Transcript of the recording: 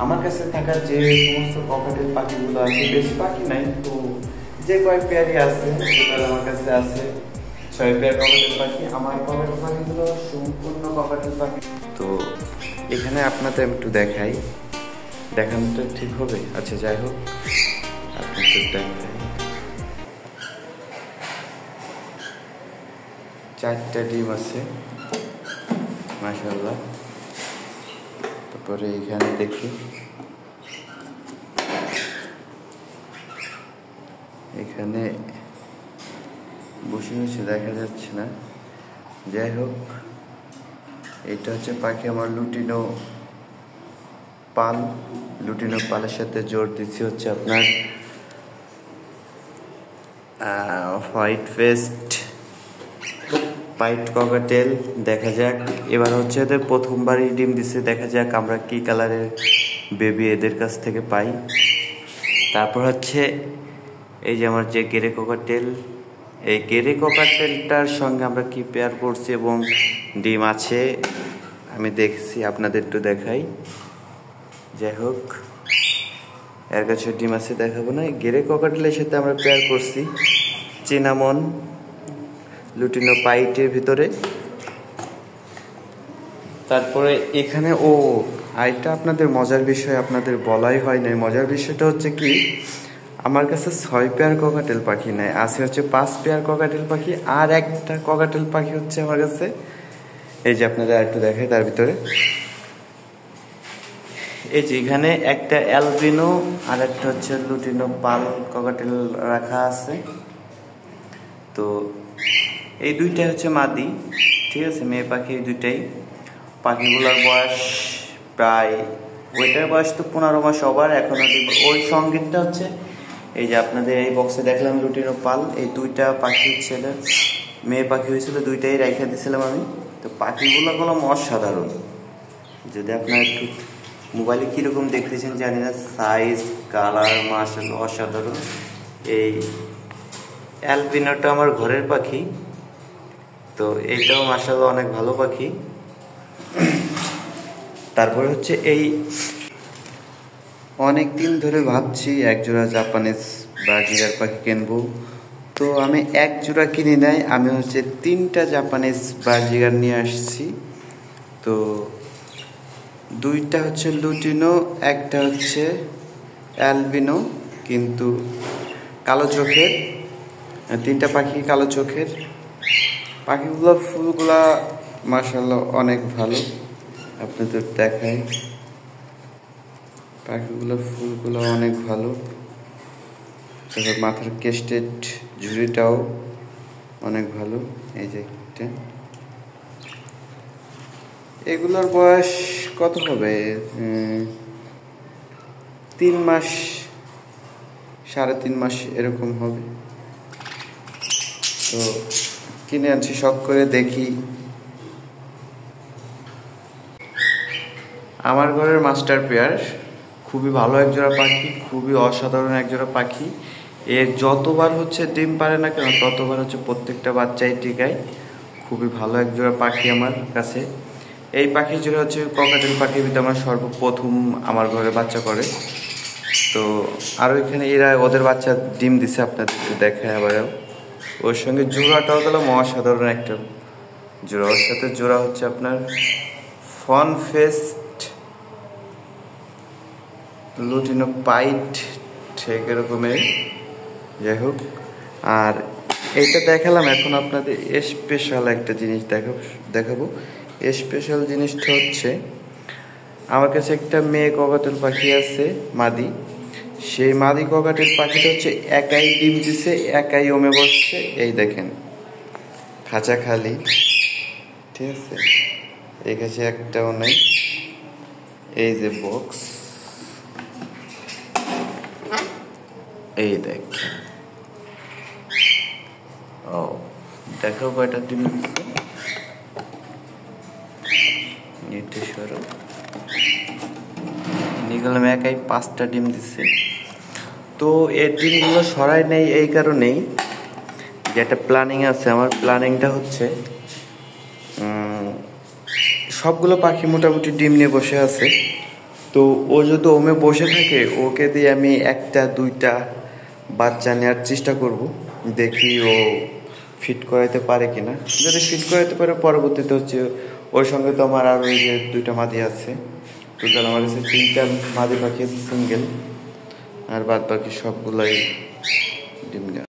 আমার কাছে থাকা যে সমস্ত ককাটেল পাখিগুলো আছে, বেশি পাখি নাই, তো যে কয়েক পেয়ারই আছে আমার কাছে আছে 6 পেয়ার ককাটেল পাখি। আমার ককাটেল পাখিগুলো সম্পূর্ণ ককাটেল পাখি। তো এখানে আপনাদের একটু দেখাই, দেখানো তো ঠিক হবে? আচ্ছা যাই হোক, আপনাদের দেখাই। 4টা ডিম আছে মাশাআল্লাহ। তারপরে এখানে দেখি, এখানে বসে বসে দেখা যাচ্ছে না, যাই হোক এটা হচ্ছে পাখি আমার লুটিনো পাল। লুটিনো পালের সাথে জোর দিচ্ছি হচ্ছে আপনার হোয়াইট ফেস্ট পাইট ককাটেল। দেখা যাক, এবার হচ্ছে এদের প্রথমবারই ডিম দিছে, দেখা যাক আমরা কি কালারের বেবি এদের কাছ থেকে পাই। তারপর হচ্ছে এই যে আমার যে গেরে ককাটেল, এই গেরে ককাটেলটার সঙ্গে আমরা কি পেয়ার করছি এবং ডিম আছে আমি দেখছি, আপনাদের একটু দেখাই। যাই হোক, এর কাছে ডিম আছে দেখাবো না। গেরে ককাটেলের সাথে আমরা পেয়ার করছি চিনামন লুটিনো পাইটের ভিতরে। তারপরে এখানে এটা আপনাদের মজার বিষয়, আপনাদের বলাই হয় নাই। মজার বিষয়টা হচ্ছে কি, আমার কাছে 6 পেয়ার ককাটেল পাখি নাই, আছে হচ্ছে 5 পেয়ার ককাটেল পাখি। আর একটা ককাটেল পাখি হচ্ছে আমার কাছে, এই যে আপনাদের একটু দেখাই তার ভিতরে, এই যে এখানে একটা অ্যালবিনো আর একটা হচ্ছে লুটিনো পাল ককাটেল রাখা আছে। তো এই দুইটাই হচ্ছে মাদি, ঠিক আছে, মেয়ে পাখি এই দুইটাই। পাখিগুলোর বয়স প্রায়, ওইটার বয়স তো 15 মাস ওভার এখনো। ওই সঙ্গীতটা হচ্ছে এই যে আপনাদের এই বক্সে দেখলাম লুটিনো পাল, এই দুইটা পাখি ছিল, মেয়ে পাখি হয়েছিল, দুইটাই রেখে দিয়েছিলাম আমি। তো পাখিগুলো অসাধারণ, যদি আপনার একটু মোবাইলে কীরকম দেখতেছেন জানি না, সাইজ কালার মাশাআল্লাহ অসাধারণ। এই অ্যালবিনোটা আমার ঘরের পাখি, তো এইটাও মাশাআল্লাহ অনেক ভালো পাখি। তারপরে হচ্ছে এই অনেক দিন ধরে ভাবছি একজোড়া জাপানিজ বাজিগার পাখি কিনবো, তো আমি এক জোড়া কিনি নাই, আমি হচ্ছে 3টা জাপানিজ বাজিগার নিয়ে আসছি। তো 2টা হচ্ছে লুটিনো, একটা হচ্ছে অ্যালবিনো, কিন্তু কালো চোখের। 3টা পাখি কালো চোখের। পাখিগুলো ফুলগুলা মাশাআল্লাহ অনেক ভালো, আপনাদের দেখাই। পাখিগুলো ফুলগুলো অনেক ভালো। তারপর মাথার কেস্টেড ঝুড়িটাও অনেক ভালো, এই যে একটা। এগুলোর বয়স কত হবে, 3 মাস 3.5 মাস এরকম হবে। তো কিনে আনছি শখ করে, দেখি। আমার ঘরের মাস্টার পেয়ার, খুবই ভালো একজোড়া পাখি, খুবই অসাধারণ একজোড়া পাখি। এর যতবার হচ্ছে ডিম পারে না কেন, ততবার হচ্ছে প্রত্যেকটা বাচ্চাই টিকায়। খুবই ভালো একজোড়া পাখি আমার কাছে। এই পাখি জোড়া হচ্ছে ককাটেল পাখির ভিতরে আমার সর্বপ্রথম আমার ঘরে বাচ্চা করে। তো আরও এখানে এরা ওদের বাচ্চা ডিম দিছে, আপনাদের একটু দেখায় আবারও। ওর সঙ্গে জোড়াটাও গেল অসাধারণ একটা জোড়া। ওর সাথে জোড়া হচ্ছে আপনার ফন ফেস্ট লুটিনো পাইট, ঠিক এরকমের। যাই হোক, আর এইটা দেখালাম, এখন আপনাদের স্পেশাল একটা জিনিস দেখাবো। স্পেশাল জিনিসটা হচ্ছে আমার কাছে একটা মেয়ে ককাটেল পাখি আছে মাদি। সেই মাদি ককাটেল পাখিটা হচ্ছে একাই ডিম দিছে, একাই ওমে বসছে। এই দেখেন খাঁচা খালি, ঠিক আছে, এই কাছে একটাও নেই। এই যে বক্স, এই দেখ, ও দেখো কয়টা ডিম দিচ্ছে, নিগলাম একাই 5টা ডিম দিচ্ছে। তো এই ডিমগুলো সরাই নেই এই কারণেই যে একটা প্ল্যানিং আছে আমার। প্ল্যানিংটা হচ্ছে সবগুলো পাখি মোটামুটি ডিম নিয়ে বসে আছে, তো ও যদি ওমে বসে থাকে, ওকে দিয়ে আমি একটা দুইটা বাচ্চা নেওয়ার চেষ্টা করব, দেখি ও ফিট করাইতে পারে কিনা। যদি ফিট করাইতে পারে, পরবর্তীতে হচ্ছে ওর সঙ্গে তো আমার আর ওই যে দুইটা মাদি আছে, টোটাল আমার কাছে 3টা মাদি পাখি আছে সিঙ্গেল, আর বাদ বাকি সবগুলাই ডিম দেওয়া।